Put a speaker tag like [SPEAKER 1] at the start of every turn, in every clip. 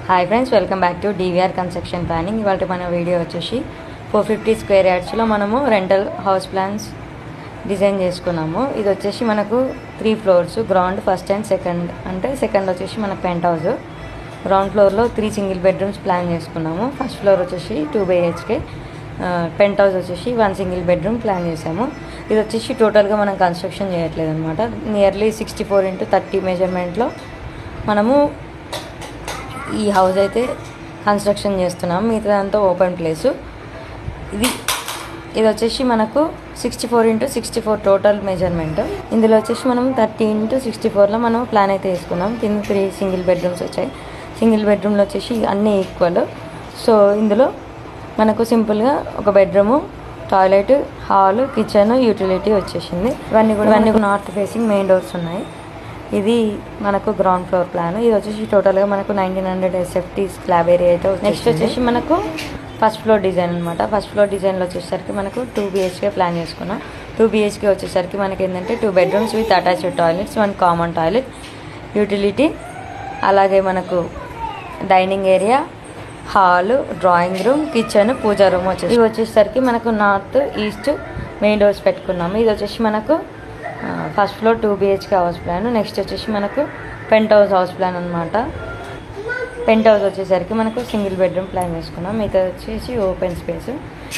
[SPEAKER 1] Hi friends, welcome back to DVR construction planning. ఇవాళ మన video వచ్చేసి 450 స్క్వేర్ యార్డ్స్లో మనము రెంటల్ హౌస్ ప్లాన్స్ డిజైన్ చేసుకున్నాము. ఇది వచ్చేసి మనకు 3 floors, ground, first and second. అంటే సెకండ్ వచ్చేసి మనకు పెంట్ హౌస్. గ్రౌండ్ ఫ్లోర్లో 3 సింగిల్ బెడ్రూమ్స్ ప్లాన్ చేసుకున్నాము. ఫస్ట్ ఫ్లోర్ వచ్చేసి 2 BHK, పెంట్ హౌస్ వచ్చేసి 1 సింగిల్ బెడ్రూమ్ ప్లాన్ చేసాము. ఇది వచ్చేసి టోటల్గా మనం కన్స్ట్రక్షన్ చేయట్లేదు అనమాట. నియర్లీ 64x30 మెజర్మెంట్లో మనము ఈ హౌస్ అయితే కన్స్ట్రక్షన్ చేస్తున్నాం. మిగతాదంతా ఓపెన్ ప్లేసు. ఇది వచ్చేసి మనకు 64x64 టోటల్ మెజర్మెంట్. ఇందులో వచ్చేసి మనం 30x64లో మనం ప్లాన్ అయితే వేసుకున్నాం. కింద 3 సింగిల్ బెడ్రూమ్స్ వచ్చాయి. సింగిల్ బెడ్రూమ్లో వచ్చేసి అన్నీ ఈక్వల్. సో ఇందులో మనకు సింపుల్గా ఒక bedroom, toilet, hall, kitchen, utility వచ్చేసింది. ఇవన్నీ నార్త్ ఫేసింగ్ మెయిన్ డోర్స్ ఉన్నాయి. ఇది మనకు గ్రౌండ్ ఫ్లోర్ ప్లాన్. ఇది వచ్చేసి టోటల్గా మనకు 1900 SFT స్లాబ్ ఏరియా అయితే. నెక్స్ట్ వచ్చేసి మనకు ఫస్ట్ ఫ్లోర్ డిజైన్ అనమాట. ఫస్ట్ ఫ్లోర్ డిజైన్లో వచ్చేసరికి మనకు 2 BHK ప్లాన్ చేసుకున్నాం. 2 BHK వచ్చేసరికి మనకి ఏంటంటే 2 bedrooms with attached toilets, 1 common toilet, utility, అలాగే మనకు dining area, hall, drawing room, kitchen, puja room వచ్చేసి. ఇవి వచ్చేసరికి మనకు నార్త్ ఈస్ట్ మెయిన్ డోర్స్ పెట్టుకున్నాము. ఇది వచ్చేసి మనకు first floor 2 BHK house plan. Next వచ్చేసి మనకు పెంట్ హౌస్ ప్లాన్ అనమాట. పెంట్ హౌస్ వచ్చేసరికి మనకు సింగిల్ బెడ్రూమ్ ప్లాన్ చేసుకున్నాం. మిగతా వచ్చేసి ఓపెన్ స్పేస్.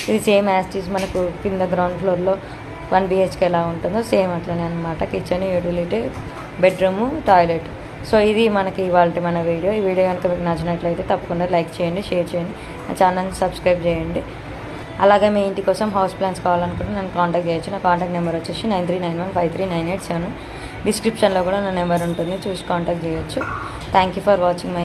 [SPEAKER 1] ఇది సేమ్ యాస్టీస్ మనకు కింద గ్రౌండ్ ఫ్లోర్లో 1 BHK ఎలా ఉంటుందో సేమ్ అట్లనే అనమాట. Kitchen, utility, bedroom, toilet. So ఇది మనకి ఇవాళ మన వీడియో. ఈ వీడియో కనుక మీకు నచ్చినట్లయితే తప్పకుండా లైక్ చేయండి, షేర్ చేయండి, నా ఛానల్ని సబ్స్క్రైబ్ చేయండి. అలాగే మీ ఇంటి కోసం హౌస్ ప్లాన్స్ కావాలనుకుంటే నన్ను కాంటాక్ట్ చేయొచ్చు. నా కాంటాక్ట్ నెంబర్ వచ్చేసి 9391539887. డిస్క్రిప్షన్లో కూడా నా నెంబర్ ఉంటుంది, చూసి కాంటాక్ట్ చేయొచ్చు. Thank you for watching my